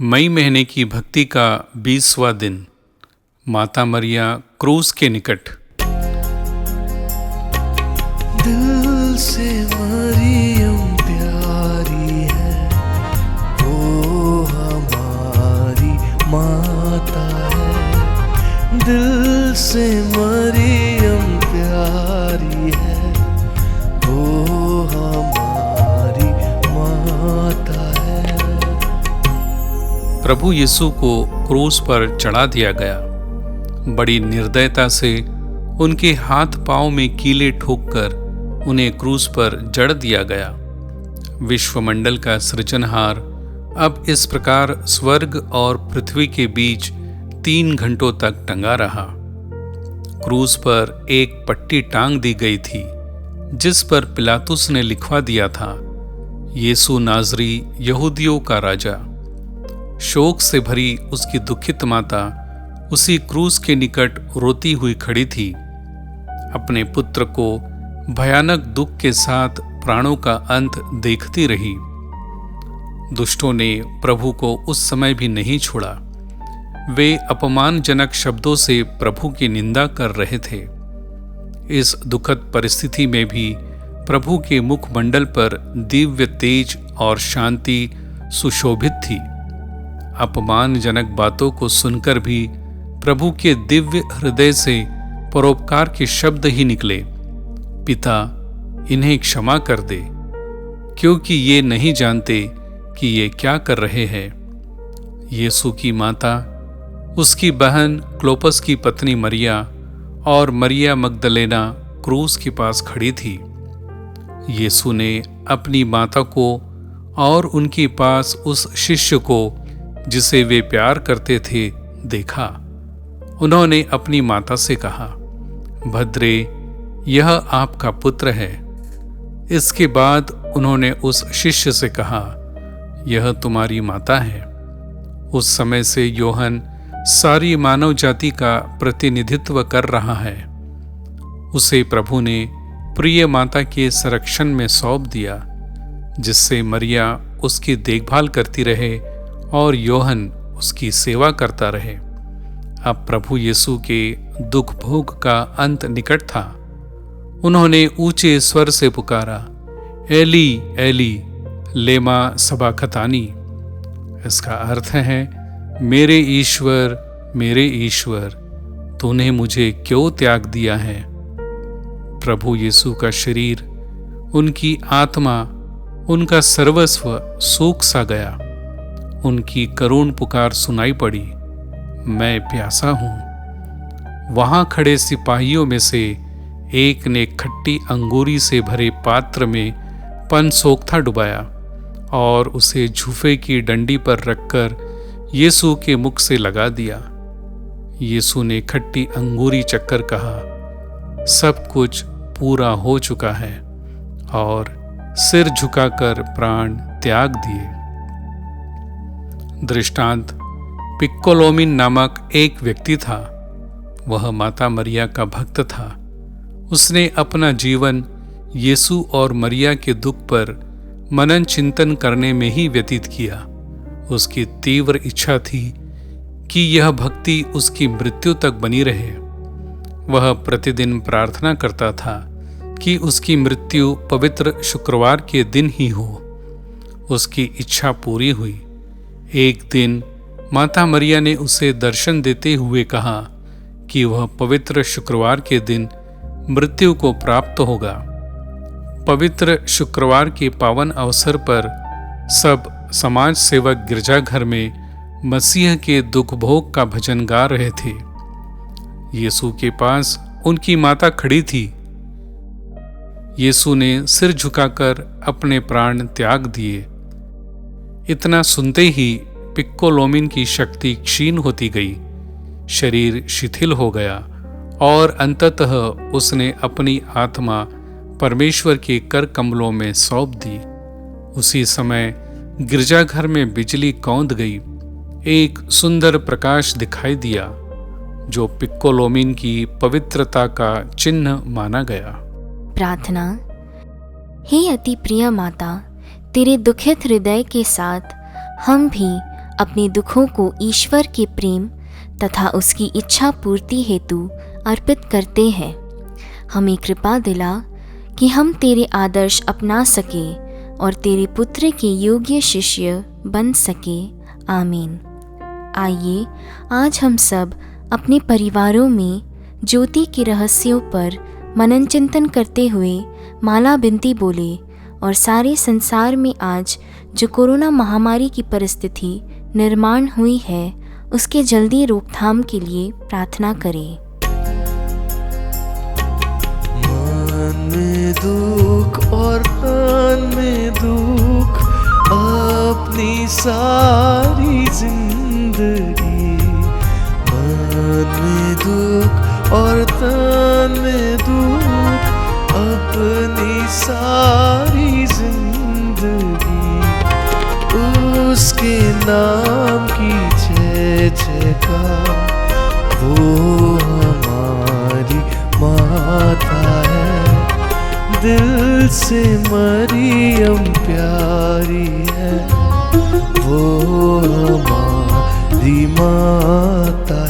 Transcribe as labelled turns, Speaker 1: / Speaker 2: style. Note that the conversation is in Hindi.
Speaker 1: मई महीने की भक्ति का 20वां दिन। माता मरिया क्रूस के निकट।
Speaker 2: दिल से मरियम प्यारी है, वो हमारी माता है। दिल से मरियम प्यारी है, वो हमारी माता है।
Speaker 1: प्रभु यीशु को क्रूस पर चढ़ा दिया गया। बड़ी निर्दयता से उनके हाथ पांव में कीले ठोककर उन्हें क्रूस पर जड़ दिया गया। विश्वमंडल का सृजनहार अब इस प्रकार स्वर्ग और पृथ्वी के बीच 3 घंटों तक टंगा रहा। क्रूस पर एक पट्टी टांग दी गई थी जिस पर पिलातुस ने लिखवा दिया था, यीशु नाज़री यहूदियों का राजा। शोक से भरी उसकी दुखित माता उसी क्रूस के निकट रोती हुई खड़ी थी। अपने पुत्र को भयानक दुख के साथ प्राणों का अंत देखती रही। दुष्टों ने प्रभु को उस समय भी नहीं छोड़ा। वे अपमानजनक शब्दों से प्रभु की निंदा कर रहे थे। इस दुखद परिस्थिति में भी प्रभु के मुखमंडल पर दिव्य तेज और शांति सुशोभित थी। अपमानजनक बातों को सुनकर भी प्रभु के दिव्य हृदय से परोपकार के शब्द ही निकले, पिता इन्हें क्षमा कर दे, क्योंकि ये नहीं जानते कि ये क्या कर रहे हैं। यीशु की माता, उसकी बहन क्लोपस की पत्नी मरिया और मरिया मगदलेना क्रूस के पास खड़ी थी। यीशु ने अपनी माता को और उनके पास उस शिष्य को जिसे वे प्यार करते थे देखा। उन्होंने अपनी माता से कहा, भद्रे, यह आपका पुत्र है। इसके बाद उन्होंने उस शिष्य से कहा, यह तुम्हारी माता है। उस समय से योहन सारी मानव जाति का प्रतिनिधित्व कर रहा है। उसे प्रभु ने प्रिय माता के संरक्षण में सौंप दिया, जिससे मरिया उसकी देखभाल करती रहे और योहन उसकी सेवा करता रहे। अब प्रभु यीशु के दुख भोग का अंत निकट था। उन्होंने ऊंचे स्वर से पुकारा, एली एली लेमा सबखतानी। इसका अर्थ है, मेरे मेरे ईश्वर, तूने मुझे क्यों त्याग दिया है। प्रभु यीशु का शरीर, उनकी आत्मा, उनका सर्वस्व सूख सा गया। उनकी करुण पुकार सुनाई पड़ी, मैं प्यासा हूं। वहां खड़े सिपाहियों में से एक ने खट्टी अंगूरी से भरे पात्र में पनसोख्ता डुबाया और उसे झूफे की डंडी पर रखकर यीशु के मुख से लगा दिया। यीशु ने खट्टी अंगूरी चखकर कहा, सब कुछ पूरा हो चुका है, और सिर झुकाकर प्राण त्याग दिए। दृष्टांत। पिक्कोलोमिन नामक एक व्यक्ति था। वह माता मरिया का भक्त था। उसने अपना जीवन यीशु और मरिया के दुख पर मनन चिंतन करने में ही व्यतीत किया। उसकी तीव्र इच्छा थी कि यह भक्ति उसकी मृत्यु तक बनी रहे। वह प्रतिदिन प्रार्थना करता था कि उसकी मृत्यु पवित्र शुक्रवार के दिन ही हो। उसकी इच्छा पूरी हुई। एक दिन माता मरिया ने उसे दर्शन देते हुए कहा कि वह पवित्र शुक्रवार के दिन मृत्यु को प्राप्त होगा। पवित्र शुक्रवार के पावन अवसर पर सब समाज सेवक गिरजाघर में मसीह के दुख भोग का भजन गा रहे थे। यीशु के पास उनकी माता खड़ी थी। यीशु ने सिर झुकाकर अपने प्राण त्याग दिए। इतना सुनते ही पिक्कोलोमिन की शक्ति क्षीण होती गई, शरीर शिथिल हो गया और अंततः उसने अपनी आत्मा परमेश्वर के कर कमलों में सौंप दी। उसी समय गिरजाघर में बिजली कौंध गई। एक सुंदर प्रकाश दिखाई दिया जो पिक्कोलोमिन की पवित्रता का चिन्ह माना गया।
Speaker 3: प्रार्थना। हे अति प्रिय माता, तेरे दुखित हृदय के साथ हम भी अपने दुखों को ईश्वर के प्रेम तथा उसकी इच्छा पूर्ति हेतु अर्पित करते हैं। हमें कृपा दिला कि हम तेरे आदर्श अपना सके और तेरे पुत्र के योग्य शिष्य बन सके। आमीन। आइए आज हम सब अपने परिवारों में ज्योति के रहस्यों पर मनन चिंतन करते हुए माला बिनती बोले और सारे संसार में आज जो कोरोना महामारी की परिस्थिति निर्माण हुई है उसके जल्दी रोकथाम के लिए प्रार्थना करें।
Speaker 2: मन में दुख और तन में दुख, अपनी सारी जिंदगी। मन में दुख और तन में दुख, अपनी सारी जिंदगी। उसके नाम की जय जयकार, वो हमारी माता है। दिल से मरियम प्यारी है, वो हमारी माता